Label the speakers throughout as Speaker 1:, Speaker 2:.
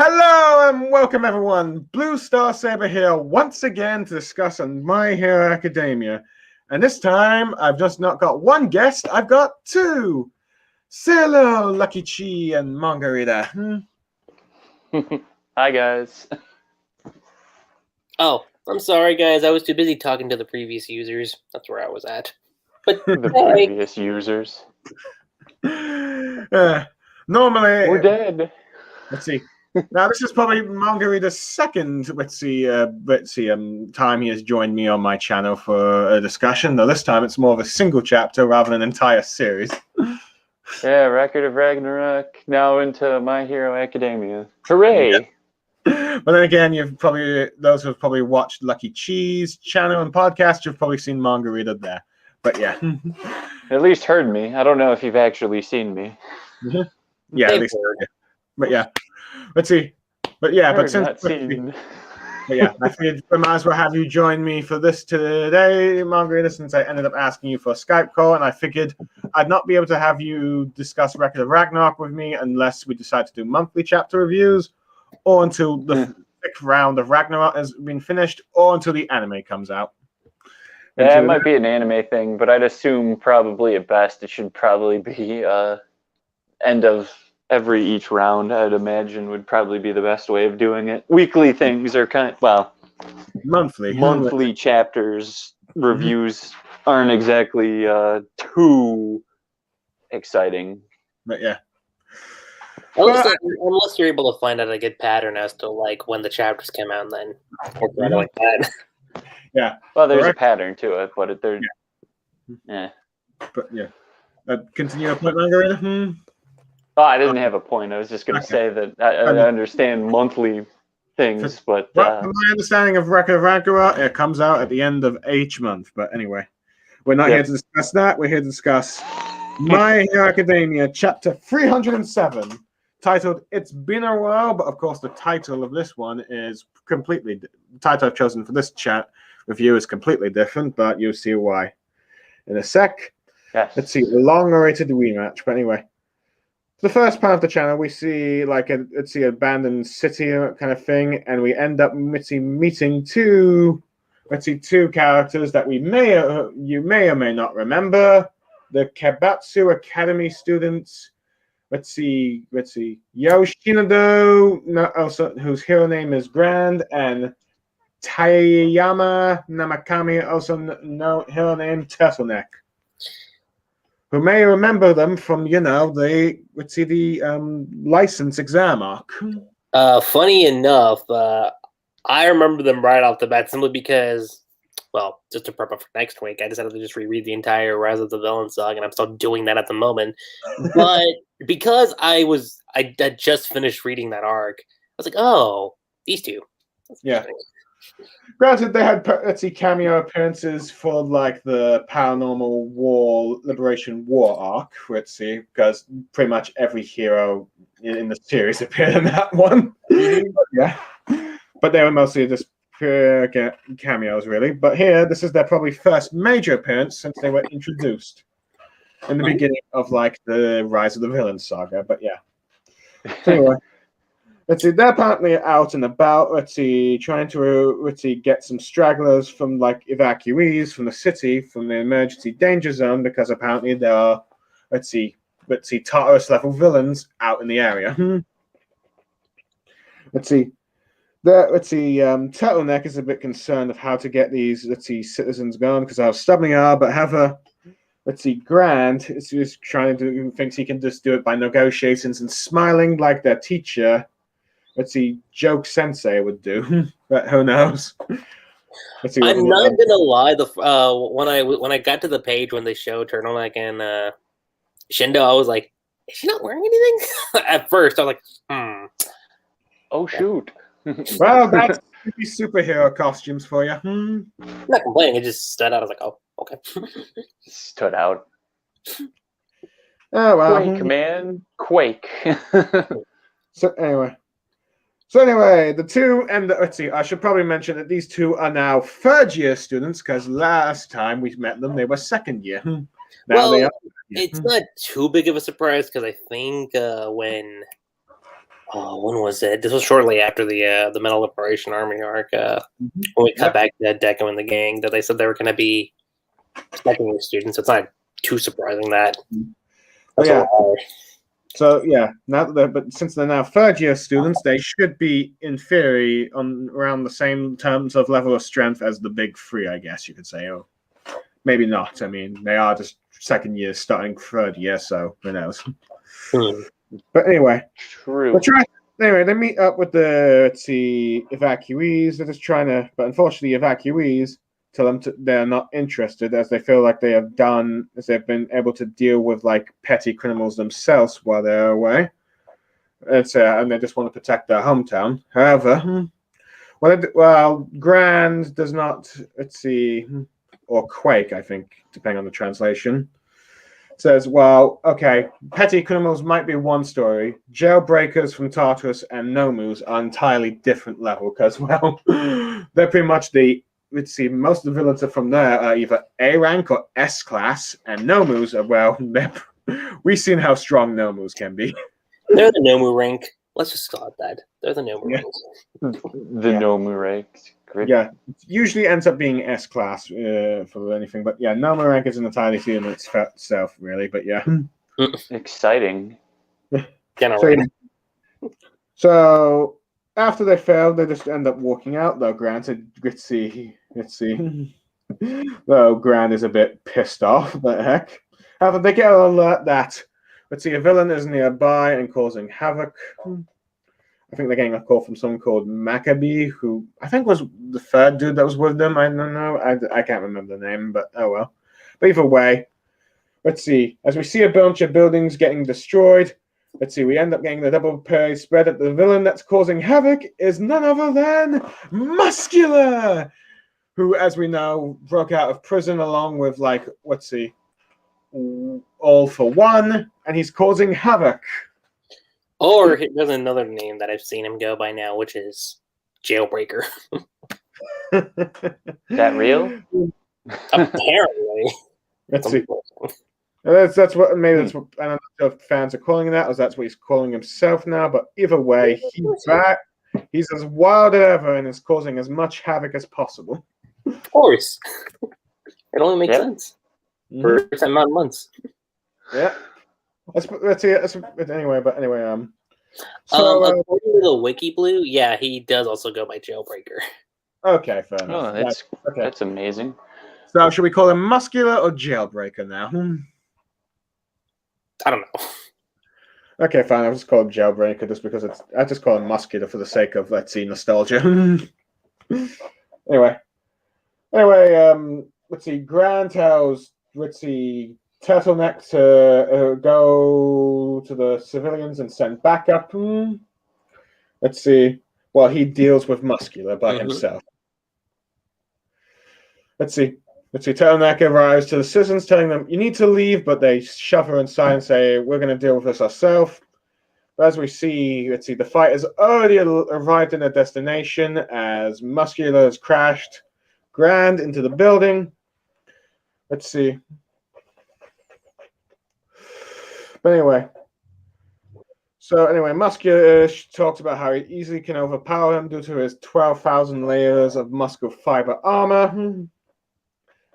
Speaker 1: Hello and welcome everyone. Blue Star Saber here once again to discuss on My Hero Academia. And this time I've just not got one guest, I've got two. Say hello, Lucky Chi and Margarita.
Speaker 2: Hi guys.
Speaker 3: Oh, I'm sorry guys, I was too busy talking to the previous users. That's where I was at. But
Speaker 2: The
Speaker 3: hey,
Speaker 2: previous users.
Speaker 1: Normally,
Speaker 2: We're dead.
Speaker 1: let's see. Now this is probably Margarita's second, time he has joined me on my channel for a discussion. Though this time it's more of a single chapter rather than an entire series.
Speaker 2: Yeah, Record of Ragnarok, now into My Hero Academia. Hooray!
Speaker 1: But then again, those who have probably watched Lucky Cheese channel and podcast, you've probably seen Margarita there. But yeah.
Speaker 2: At least heard me. I don't know if you've actually seen me.
Speaker 1: Yeah, at least. Yeah. But yeah. Let's see. But yeah,
Speaker 2: Heard, not seen.
Speaker 1: But yeah, I figured we might as well have you join me for this today, Margarita, since I ended up asking you for a Skype call, and I figured I'd not be able to have you discuss Record of Ragnarok with me unless we decide to do monthly chapter reviews, or until the fifth round of Ragnarok has been finished, or until the anime comes out.
Speaker 2: Yeah, it might be an anime thing, but I'd assume probably at best it should probably be end of each round, I'd imagine, would probably be the best way of doing it. Weekly things are monthly chapters reviews aren't exactly too exciting.
Speaker 1: But yeah.
Speaker 3: unless you're able to find out a good pattern as to like when the chapters come out, and then work like that.
Speaker 1: Yeah.
Speaker 2: Well, there's a pattern to it, but
Speaker 1: But yeah. Continue a point, Margarita?
Speaker 2: Oh, I didn't have a point. I was just going to say that I understand monthly things, but...
Speaker 1: From my understanding of Record of Ragnarok, it comes out at the end of each month. But anyway, we're not here to discuss that. We're here to discuss My Hero Academia, Chapter 307, titled It's Been a While, but of course the title of this one is completely... The title I've chosen for this chat review is completely different, but you'll see why in a sec.
Speaker 2: Yes.
Speaker 1: Let's see, a long-awaited rematch. But anyway... The first part of the channel, we see like an abandoned city kind of thing, and we end up meeting two characters that you may or may not remember. The Kabatsu Academy students. Let's see, Yoshinado, also whose hero name is Grand, and Taiyama Namakami, also hero name Turtleneck. Who may remember them from, the license exam arc.
Speaker 3: Funny enough, I remember them right off the bat simply because, well, just to prep up for next week, I decided to just reread the entire Rise of the Villain saga, and I'm still doing that at the moment. But because I had just finished reading that arc, I was like, oh, these two.
Speaker 1: Yeah. Granted, they had cameo appearances for like the Paranormal Liberation War arc, because pretty much every hero in the series appeared in that one. But they were mostly just pure cameos, really. But here, this is their probably first major appearance since they were introduced in the beginning of like the Rise of the Villain saga. But yeah. So anyway. They're apparently out and about, trying to, get some stragglers from, like, evacuees from the city, from the emergency danger zone, because apparently there are, Tartarus-level villains out in the area. Turtleneck is a bit concerned of how to get these, citizens going, because how stubborn they are, but however, Grand is just thinks he can just do it by negotiations and smiling like their teacher, Joke Sensei would do, but who knows?
Speaker 3: I'm not gonna lie. When I got to the page when they showed Turtleneck and Shindo, I was like, "Is she not wearing anything?" At first, I was like,
Speaker 2: "Oh shoot!"
Speaker 1: Well, that's superhero costumes for you.
Speaker 3: I'm not complaining. It just stood out. I was like, "Oh, okay."
Speaker 2: Stood out.
Speaker 1: Oh well.
Speaker 2: Quake, man, Quake.
Speaker 1: So anyway, the two, and I should probably mention that these two are now third-year students, because last time we met them, they were second year.
Speaker 3: Now it's not too big of a surprise, because I think when Oh, when was it? This was shortly after the Metal Liberation Army arc. When we cut back to Deku and the gang, that they said they were going to be second-year students. It's not too surprising that.
Speaker 1: So now but since they're now third-year students, they should be, in theory, on around the same terms of level of strength as the big three, I guess you could say. Or maybe not. I mean, they are just second year starting third year, so who knows? But anyway,
Speaker 2: true.
Speaker 1: Anyway, they meet up with the evacuees. They're just trying to, but unfortunately, evacuees tell them they're not interested, as they feel like they've been able to deal with like petty criminals themselves while they're away. And they just want to protect their hometown. However, Grand does not. Or Quake, I think, depending on the translation. Says, well, okay, petty criminals might be one story. Jailbreakers from Tartarus and Nomus are entirely different level because, well, they're pretty much most of the villains are from there are either A rank or S class, and Nomus are, well, we've seen how strong Nomus can be.
Speaker 3: They're the Nomu rank. Let's just call it that. They're the Nomu rank.
Speaker 2: The Nomu rank. Great.
Speaker 1: Yeah, it usually ends up being S class for anything, but yeah, Nomu rank is an entirely in itself, really. But yeah,
Speaker 2: exciting.
Speaker 1: So after they fail, they just end up walking out. Though granted, let's see. Though Grant is a bit pissed off. What the heck? However, they get an alert that a villain is nearby and causing havoc. I think they're getting a call from someone called Maccabee, who I think was the third dude that was with them. I don't know. I can't remember the name, but oh well. But either way, let's see. As we see a bunch of buildings getting destroyed, we end up getting the double parry spread at the villain that's causing havoc is none other than Muscular, who, as we know, broke out of prison along with, All for One, and he's causing havoc.
Speaker 3: Or there's another name that I've seen him go by now, which is Jailbreaker.
Speaker 2: That real?
Speaker 3: Apparently.
Speaker 1: Let's see. That's what I don't know if fans are calling that, or that's what he's calling himself now. But either way, he's back. He's as wild as ever and is causing as much havoc as possible.
Speaker 3: Of course. It only makes sense. For 10 months.
Speaker 1: Yeah. Let's see. Anyway. According
Speaker 3: to the Wiki Blue, yeah, he does also go by Jailbreaker.
Speaker 1: Okay, fair enough.
Speaker 2: That's amazing.
Speaker 1: So, should we call him Muscular or Jailbreaker now?
Speaker 3: I don't know.
Speaker 1: Okay, fine. I'll just call him Jailbreaker just because I just call him Muscular for the sake of nostalgia. Anyway, let's see. Grant tells Turtleneck to go to the civilians and send backup. Let's see. Well, he deals with Muscular by himself. Let's see. Turtleneck arrives to the citizens, telling them, you need to leave, but they shove her inside and say, we're going to deal with this ourselves. But as we see, the fight has already arrived in their destination as Muscular has crashed Grand into the building. Let's see. But anyway. Muscular talks about how he easily can overpower him due to his 12,000 layers of muscle fiber armor.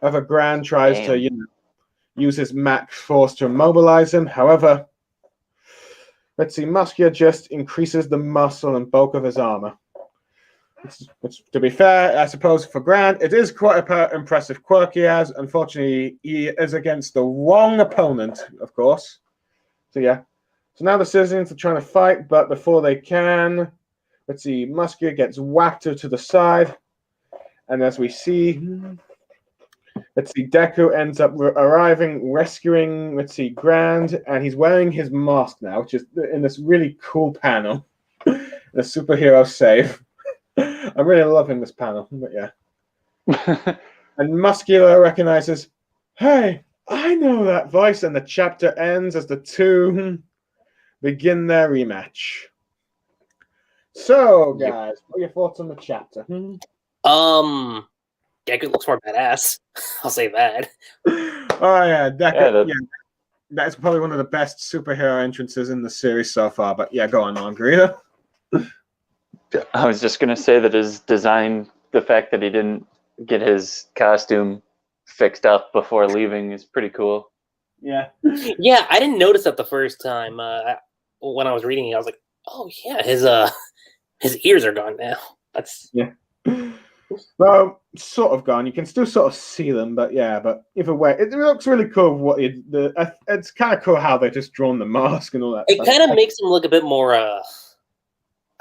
Speaker 1: However, Grand tries to use his max force to immobilize him. However, Muscular just increases the muscle and bulk of his armor. Which, to be fair, I suppose for Grand, it is quite an impressive quirk he has. Unfortunately, he is against the wrong opponent, of course. So yeah. So now the citizens are trying to fight, but before they can, Muscular gets whacked to the side. And as we see, Deku ends up arriving, rescuing, Grand, and he's wearing his mask now, which is in this really cool panel. The superhero save. I'm really loving this panel, but yeah. And Muscular recognizes, hey, I know that voice, and the chapter ends as the two begin their rematch. So, guys, what are your thoughts on the chapter?
Speaker 3: Deku looks more badass. I'll say that.
Speaker 1: Oh yeah, Deku. That's probably one of the best superhero entrances in the series so far. But yeah, go on, Margarita.
Speaker 2: I was just gonna say that his design, the fact that he didn't get his costume fixed up before leaving, is pretty cool.
Speaker 1: Yeah.
Speaker 3: Yeah, I didn't notice that the first time when I was reading it. I was like, oh yeah, his ears are gone now. That's
Speaker 1: Well, sort of gone. You can still sort of see them, but yeah. But either way, it looks really cool. It's kind of cool how they just drawn the mask and all that.
Speaker 3: it.
Speaker 1: Stuff.
Speaker 3: Kind of makes him look a bit more. I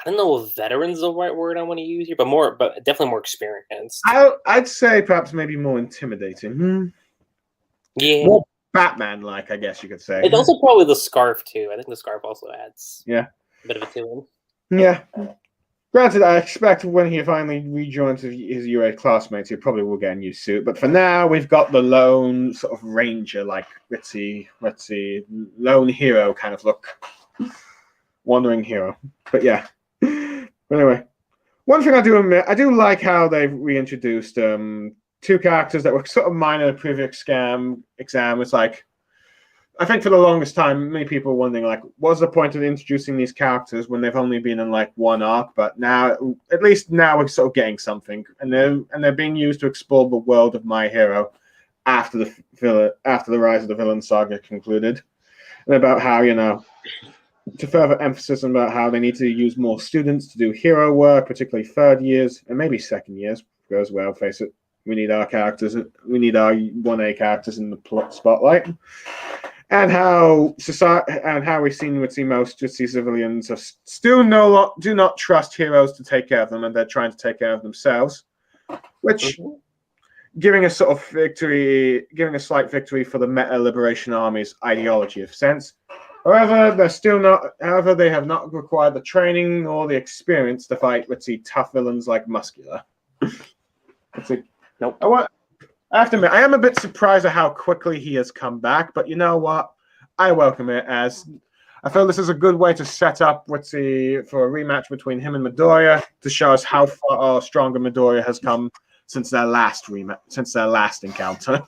Speaker 3: don't know if veteran's the right word I want to use here, but definitely more experienced.
Speaker 1: I'd say perhaps maybe more intimidating.
Speaker 3: Yeah,
Speaker 1: More Batman-like, I guess you could say.
Speaker 3: it's also probably the scarf too. I think the scarf also adds
Speaker 1: Yeah.
Speaker 3: a bit of it to him.
Speaker 1: Yeah. Granted, I expect when he finally rejoins his UA classmates, he probably will get a new suit. But for now, we've got the lone sort of ranger, like ritzy, lone hero kind of look, wandering hero. But yeah. But anyway, one thing I do admit, I do like how they've reintroduced two characters that were sort of minor in the previous exam. It's like, I think for the longest time, many people were wondering, like, what's the point of introducing these characters when they've only been in like one arc? But now, at least now, we're sort of getting something, and they're being used to explore the world of My Hero after the Rise of the Villain saga concluded, and about how to further emphasis about how they need to use more students to do hero work, particularly third years and maybe second years. Because well, face it, we need our characters, we need our 1A characters in the plot spotlight. And how we've seen most civilians are still do not trust heroes to take care of them, and they're trying to take care of themselves, which giving a slight victory for the Meta Liberation Army's ideology of sense. However, they have not required the training or the experience to fight tough villains like Muscular.
Speaker 2: Nope.
Speaker 1: I have to admit, I am a bit surprised at how quickly he has come back, but you know what? I welcome it, as I feel this is a good way to set up for a rematch between him and Midoriya to show us how far stronger Midoriya has come since their last encounter.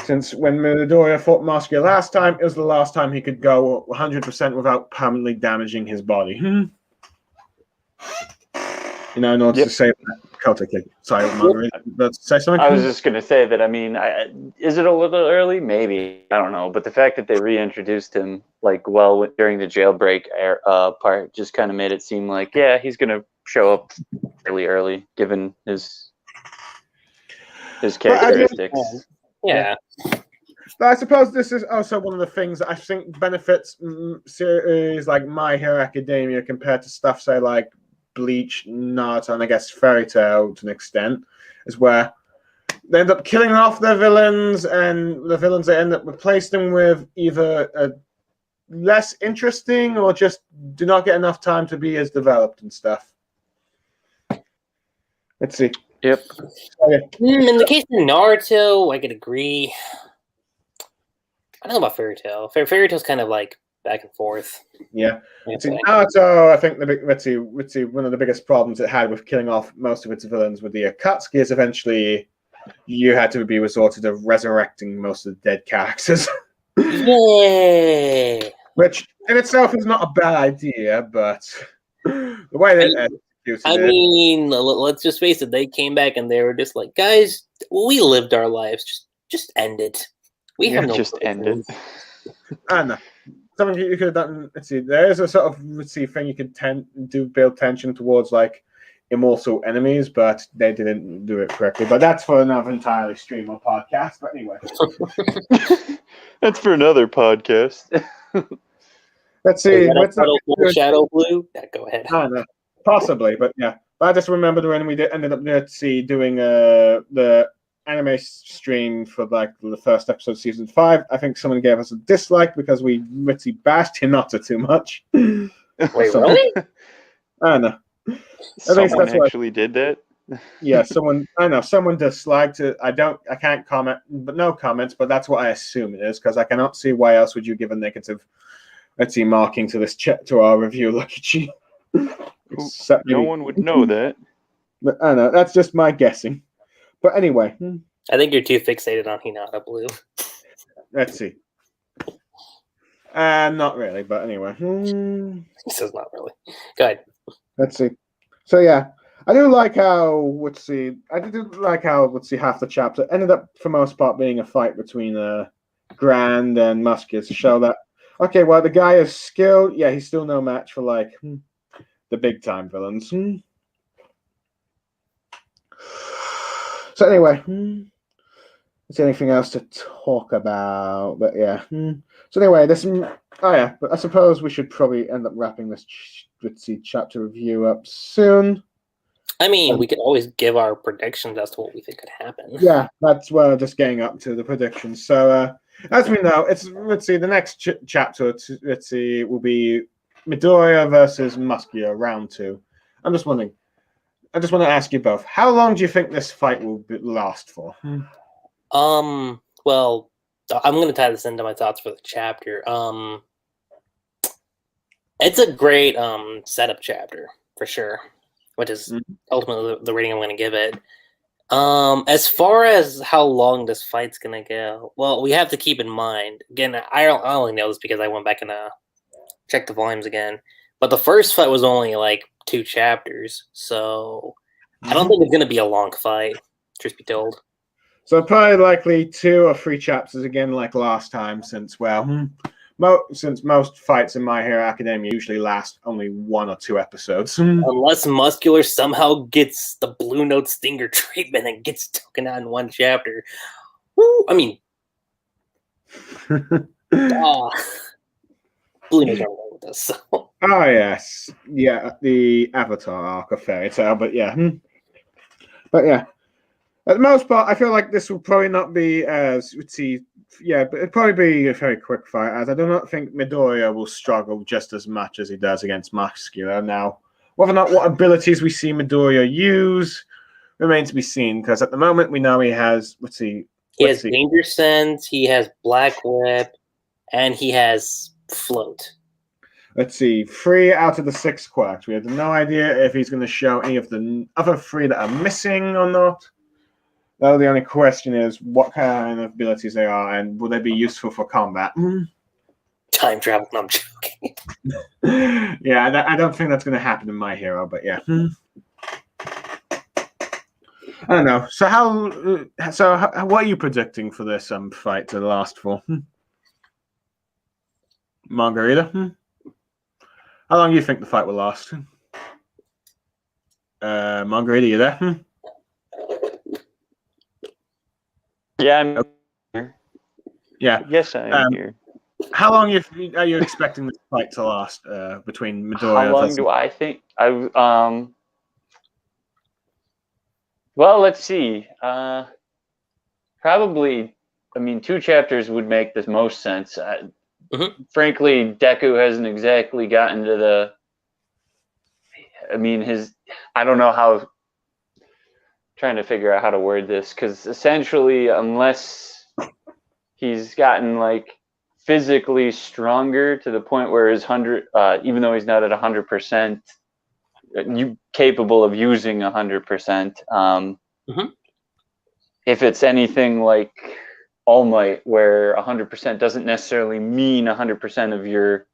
Speaker 1: Since when Midoriya fought Muscular last time, it was the last time he could go 100% without permanently damaging his body. In order to save that Celtic kick. Sorry, Margaret, say something?
Speaker 2: I was just going to say that, I mean, is it a little early? Maybe. I don't know. But the fact that they reintroduced him, during the jailbreak part just kind of made it seem like, yeah, he's going to show up really early, given his characteristics.
Speaker 3: Yeah.
Speaker 1: But I suppose this is also one of the things that I think benefits series like My Hero Academia compared to stuff, say, like Bleach, Naruto, and I guess Fairy Tail to an extent, is where they end up killing off their villains, and the villains they end up replacing with either a less interesting or just do not get enough time to be as developed and stuff. Let's see.
Speaker 2: Yep.
Speaker 1: Okay.
Speaker 3: In the case of Naruto, I could agree. I don't know about Fairy Tail. Fairy Tail's kind of like back and forth.
Speaker 1: Yeah. Naruto, I think one of the biggest problems it had with killing off most of its villains with the Akatsuki is eventually you had to be resorted to resurrecting most of the dead characters.
Speaker 3: Yeah.
Speaker 1: Which in itself is not a bad idea, but the way they executed
Speaker 3: I mean, let's just face it. They came back and they were just like, guys, we lived our lives. Just end it. We have no
Speaker 2: just end it.
Speaker 1: I don't know. Something you could have done. Let's see. There is a sort of thing you could build tension towards, like immortal enemies, but they didn't do it correctly. But that's for another entirely stream or podcast. But anyway,
Speaker 2: that's for another podcast.
Speaker 1: Let's see.
Speaker 3: Shadow Blue. Yeah, go ahead.
Speaker 1: I don't know. Possibly, but yeah. But I just remembered when we ended up doing the anime stream for like the first episode of season 5. I think someone gave us a dislike because we bashed Hinata too much.
Speaker 3: Wait, really?
Speaker 1: I don't know.
Speaker 2: Someone actually did that?
Speaker 1: Yeah, someone disliked it. I can't comment, but no comments, but that's what I assume it is, because I cannot see why else would you give a negative marking to this to our review. Look at you.
Speaker 2: No one would know that.
Speaker 1: But I don't know, that's just my guessing. But anyway,
Speaker 3: I think you're too fixated on Hinata Blue.
Speaker 1: Let's see. Not really, but anyway.
Speaker 3: He says not really. Go ahead.
Speaker 1: Let's see. So yeah, I do like how half the chapter ended up for most part being a fight between Grand and Musket to show that okay, well the guy is skilled, yeah, he's still no match for like the big time villains. So anyway, is there anything else to talk about? But yeah. So anyway, but I suppose we should probably end up wrapping this chapter review up soon.
Speaker 3: I mean, we could always give our predictions as to what we think could happen.
Speaker 1: Yeah, that's just getting up to the predictions. So as we know, the next chapter will be Midoriya versus Muscular round 2. I just want to ask you both, how long do you think this fight will last for?
Speaker 3: Well, I'm going to tie this into my thoughts for the chapter. It's a great setup chapter for sure, which is ultimately the rating I'm going to give it. As far as how long this fight's going to go, well, we have to keep in mind. Again, I only know this because I went back and checked the volumes again. But the first fight was only like 2 chapters, so I don't think it's going to be a long fight, truth be told.
Speaker 1: So probably likely 2 or 3 chapters again, like last time, since most fights in My Hero Academia usually last only 1 or 2 episodes.
Speaker 3: Unless Muscular somehow gets the Blue Note Stinger treatment and gets taken out in 1 chapter. Woo! I mean, Blue Note's not with us. So.
Speaker 1: Oh yes, yeah, the Avatar arc of Fairy Tail, but yeah, at the most part, I feel like this will probably not be as but it'll probably be a very quick fight, as I do not think Midoriya will struggle just as much as he does against Muscular. Now, whether or not what abilities we see Midoriya use remains to be seen, because at the moment we know he has
Speaker 3: he has Danger Sense, he has Black Whip, and he has Float.
Speaker 1: Let's see, 3 out of the 6 quirks. We have no idea if he's going to show any of the other 3 that are missing or not. Though the only question is what kind of abilities they are and will they be useful for combat.
Speaker 3: Time travel, no, I'm joking.
Speaker 1: Yeah, I don't think that's going to happen in My Hero, but yeah. I don't know. So what are you predicting for this fight to last for? Margarita? How long do you think the fight will last? Margarita, you there?
Speaker 2: Yeah, I'm here.
Speaker 1: Yeah.
Speaker 2: Yes, I'm here.
Speaker 1: How long are you expecting this fight to last between Midoriya?
Speaker 2: How long do I think? Well, let's see. Probably, 2 chapters would make the most sense. Frankly, Deku hasn't exactly gotten to the. I don't know how. Trying to figure out how to word this, because essentially, unless he's gotten like physically stronger to the point where his 100, even though he's not at 100%, you capable of using 100%. If it's anything like All Might, where 100% doesn't necessarily mean 100% of your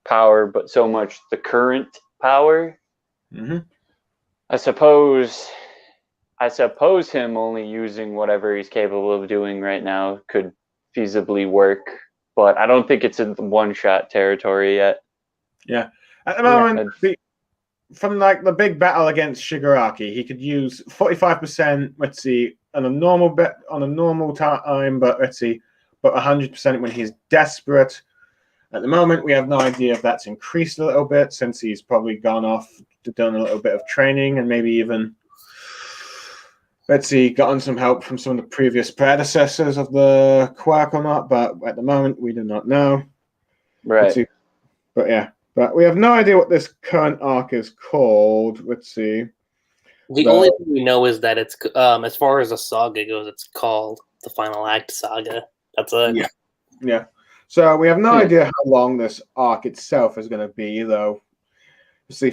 Speaker 2: power, but so much the current power. I suppose him only using whatever he's capable of doing right now could feasibly work, but I don't think it's in the one-shot territory yet.
Speaker 1: Yeah, at the moment, from like the big battle against Shigaraki, he could use 45%. Let's see, on a normal time, but 100% when he's desperate. At the moment, we have no idea if that's increased a little bit since he's probably gone off to done a little bit of training and maybe even. Gotten some help from some of the previous predecessors of the quirk or not, but at the moment we do not know.
Speaker 2: Right.
Speaker 1: But we have no idea what this current arc is called. Let's see.
Speaker 3: The only thing we know is that it's as far as the saga goes, it's called the Final Act Saga. That's it.
Speaker 1: Yeah. So we have no idea how long this arc itself is going to be, though.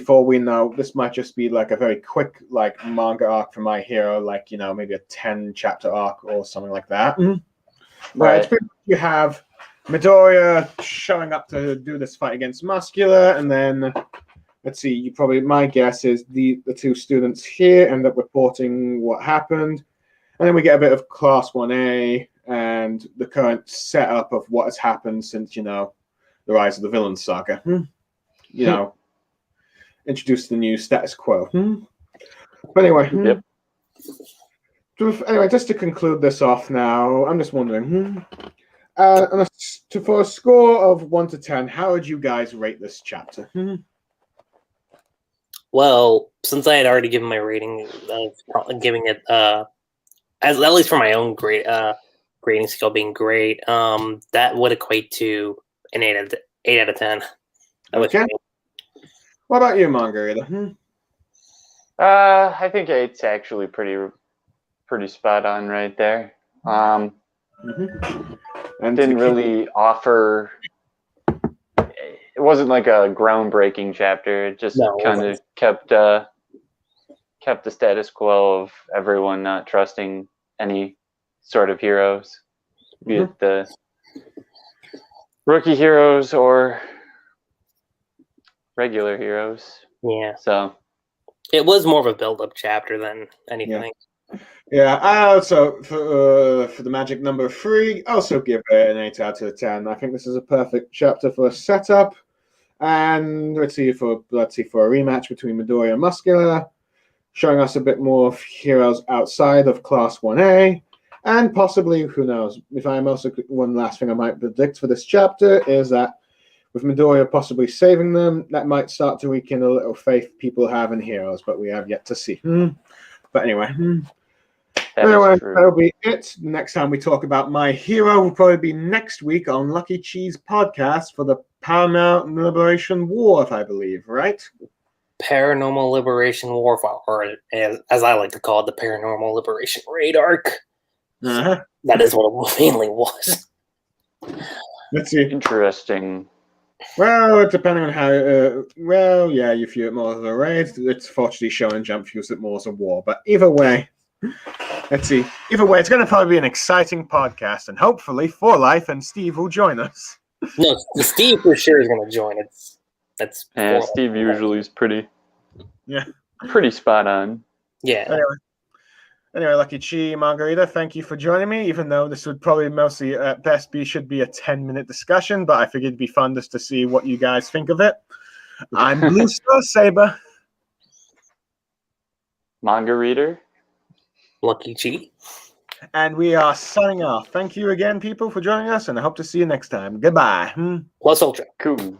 Speaker 1: For we know, this might just be like a very quick like manga arc for My Hero, like maybe a 10-chapter arc or something like that.
Speaker 2: Right.
Speaker 1: You have Midoriya showing up to do this fight against Muscular, and then let's see. My guess is the two students here end up reporting what happened, and then we get a bit of Class 1A and the current setup of what has happened since the rise of the villain saga. Introduce the new status quo. But anyway.
Speaker 2: Yep.
Speaker 1: Anyway, just to conclude this off now, I'm just wondering, for a score of 1 to 10, how would you guys rate this chapter?
Speaker 3: Well, since I had already given my rating of giving it, at least for my own grading scale being great, that would equate to an 8 out of 10.
Speaker 1: Okay. What about you, Margarita?
Speaker 2: I think 8's actually pretty spot on right there.
Speaker 1: And
Speaker 2: didn't really offer. It wasn't like a groundbreaking chapter. It just kind of kept the status quo of everyone not trusting any sort of heroes, be it the rookie heroes or regular heroes.
Speaker 3: Yeah.
Speaker 2: So
Speaker 3: it was more of a build-up chapter than anything.
Speaker 1: Yeah, I also for the magic number 3, also give it an 8 out of 10. I think this is a perfect chapter for a setup. And let's see for a rematch between Midoriya and Muscular, showing us a bit more of heroes outside of Class 1A, and possibly, who knows? One last thing I might predict for this chapter is that with Midoriya possibly saving them, that might start to rekindle a little faith people have in heroes, but we have yet to see. But anyway. That'll be it. Next time we talk about My Hero will probably be next week on Lucky Cheese Podcast for the Paramount Liberation War, I believe, right?
Speaker 3: Paranormal Liberation War, or as I like to call it, the Paranormal Liberation Raid arc.
Speaker 1: Uh-huh.
Speaker 3: That is what it mainly was.
Speaker 1: Let's see.
Speaker 2: Interesting.
Speaker 1: Well, depending on how, you view it more as a raid. It's fortunately showing Jump views it more as a war. But either way, let's see. Either way, it's going to probably be an exciting podcast, and hopefully, For Life and Steve will join us.
Speaker 3: No, Steve for sure is going to join.
Speaker 2: Steve usually is pretty spot on.
Speaker 3: Yeah.
Speaker 1: Anyway, Lucky Chi, Margarita, thank you for joining me, even though this would probably mostly, at best, should be a 10-minute discussion, but I figured it'd be fun just to see what you guys think of it. I'm Blue Star Saber.
Speaker 2: Margarita.
Speaker 3: Lucky Chi.
Speaker 1: And we are signing off. Thank you again, people, for joining us, and I hope to see you next time. Goodbye.
Speaker 3: Plus Ultra.
Speaker 2: Cool.